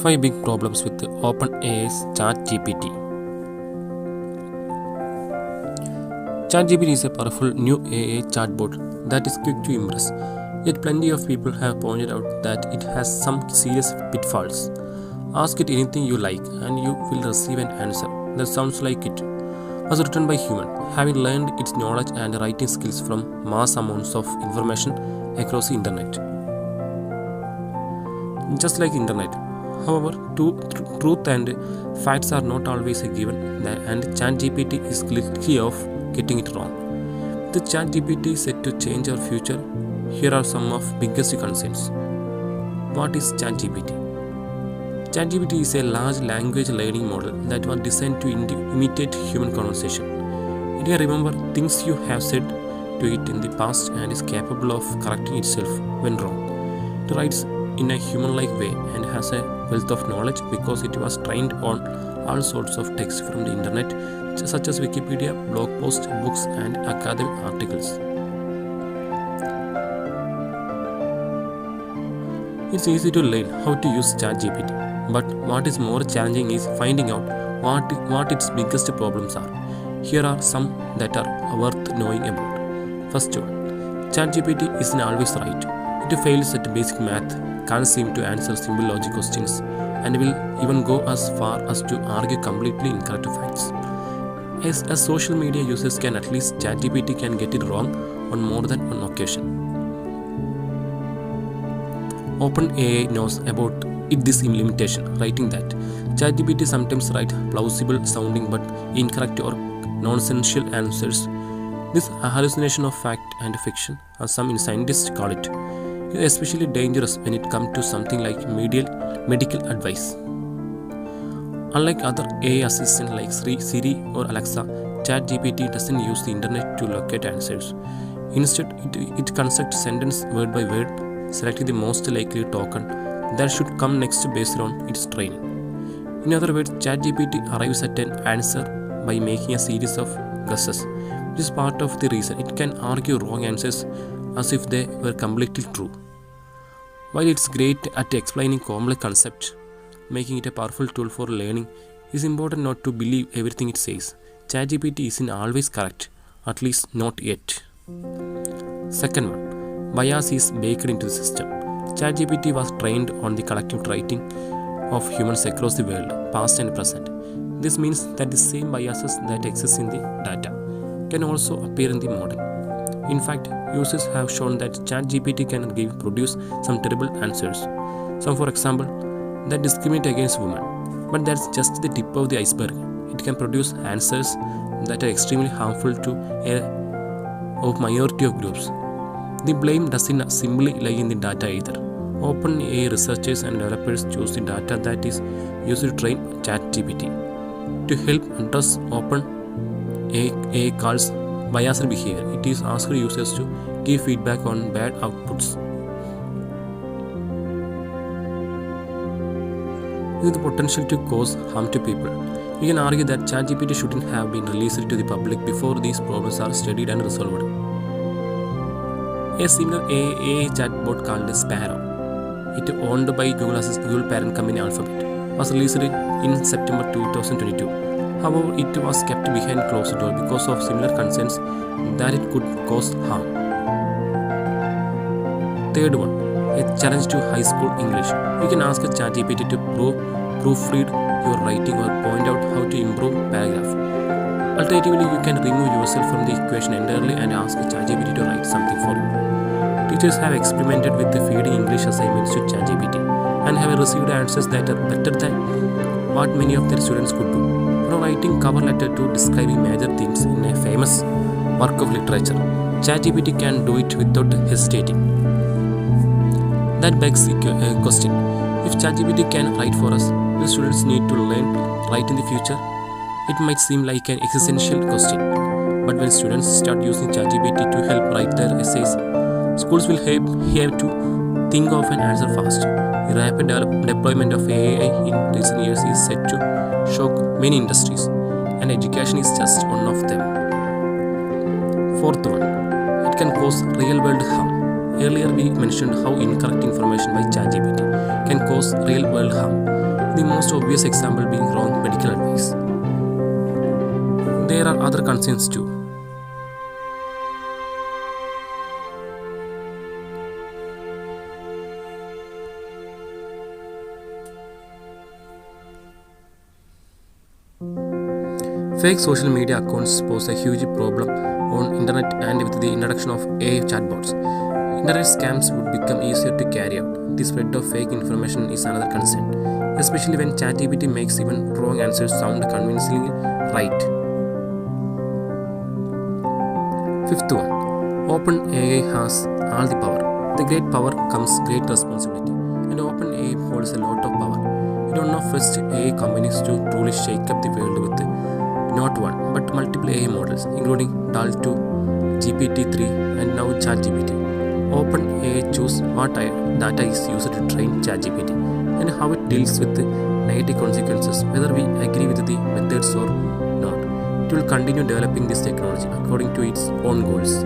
5 big problems with OpenAI's chatGPT. ChatGPT is a powerful new AI chatbot that is quick to impress. Yet plenty of people have pointed out that it has some serious pitfalls. Ask it anything you like and you will receive an answer that sounds like it was written by human, having learned its knowledge and writing skills from mass amounts of information across the internet. Just like internet, however, truth and facts are not always a given, and ChatGPT is guilty of getting it wrong. The ChatGPT is set to change our future. Here are some of biggest concerns. What is ChatGPT? ChatGPT is a large language learning model that was designed to imitate human conversation. It can remember things you have said to it in the past and is capable of correcting itself when wrong. It writes in a human-like way and has a wealth of knowledge because it was trained on all sorts of text from the internet, such as Wikipedia, blog posts, books, and academic articles. It's easy to learn how to use ChatGPT, but what is more challenging is finding out what its biggest problems are. Here are some that are worth knowing about. First one, ChatGPT isn't always right. It fails at basic math, can't seem to answer simple logic questions, and will even go as far as to argue completely incorrect facts. As social media users can at least ChatGPT can get it wrong on more than one occasion. OpenAI knows about this limitation, writing that ChatGPT sometimes writes plausible sounding but incorrect or nonsensical answers. This hallucination of fact and fiction, as some scientists call it, is especially dangerous when it comes to something like medical advice. Unlike other AI assistants like Siri or Alexa, ChatGPT doesn't use the internet to locate answers. Instead, it constructs sentences word by word, selecting the most likely token that should come next based on its training. In other words, ChatGPT arrives at an answer by making a series of guesses. This is part of the reason it can argue wrong answers as if they were completely true. While it's great at explaining complex concepts, making it a powerful tool for learning, it's important not to believe everything it says. ChatGPT isn't always correct, at least not yet. Second one, bias is baked into the system. ChatGPT was trained on the collective writing of humans across the world, past and present. This means that the same biases that exist in the data can also appear in the model. In fact, users have shown that ChatGPT can produce some terrible answers. Some, for example, that discriminate against women. But that's just the tip of the iceberg. It can produce answers that are extremely harmful to a minority of groups. The blame doesn't simply lie in the data either. OpenAI researchers and developers choose the data that is used to train ChatGPT. To help address OpenAI calls biased behavior, it is asked users to give feedback on bad outputs. With the potential to cause harm to people, we can argue that ChatGPT shouldn't have been released to the public before these problems are studied and resolved. A similar AI chatbot called Sparrow, it owned by Google parent company Alphabet, was released in September 2022. However, it was kept behind closed doors because of similar concerns that it could cause harm. Third one, a challenge to high school English. You can ask a ChatGPT to proofread your writing or point out how to improve paragraph. Alternatively, you can remove yourself from the equation entirely and ask ChatGPT to write something for you. Teachers have experimented with the feeding English assignments to ChatGPT and have received answers that are better than what many of their students could do. From writing cover letter to describing major themes in a famous work of literature, ChatGPT can do it without hesitating. That begs a question. If ChatGPT can write for us, will students need to learn write in the future? It might seem like an existential question, but when students start using ChatGPT to help write their essays, schools will have to think of an answer fast. The rapid deployment of AI in recent years is set to shock many industries, and education is just one of them. Fourth one, it can cause real-world harm. Earlier, we mentioned how incorrect information by ChatGPT can cause real world harm. The most obvious example being wrong medical advice. There are other concerns too. Fake social media accounts pose a huge problem on internet, and with the introduction of AI chatbots, internet scams would become easier to carry out. The spread of fake information is another concern, especially when ChatGPT makes even wrong answers sound convincingly right. Fifth one, OpenAI has all the power. With great power comes great responsibility, and OpenAI holds a lot of power. We don't know first AI companies to truly shake up the world with not one but multiple AI models, including DAL 2, GPT-3, and now ChatGPT. OpenAI choose what data is used to train ChatGPT and how it deals with the negative consequences, whether we agree with the methods or not. It will continue developing this technology according to its own goals.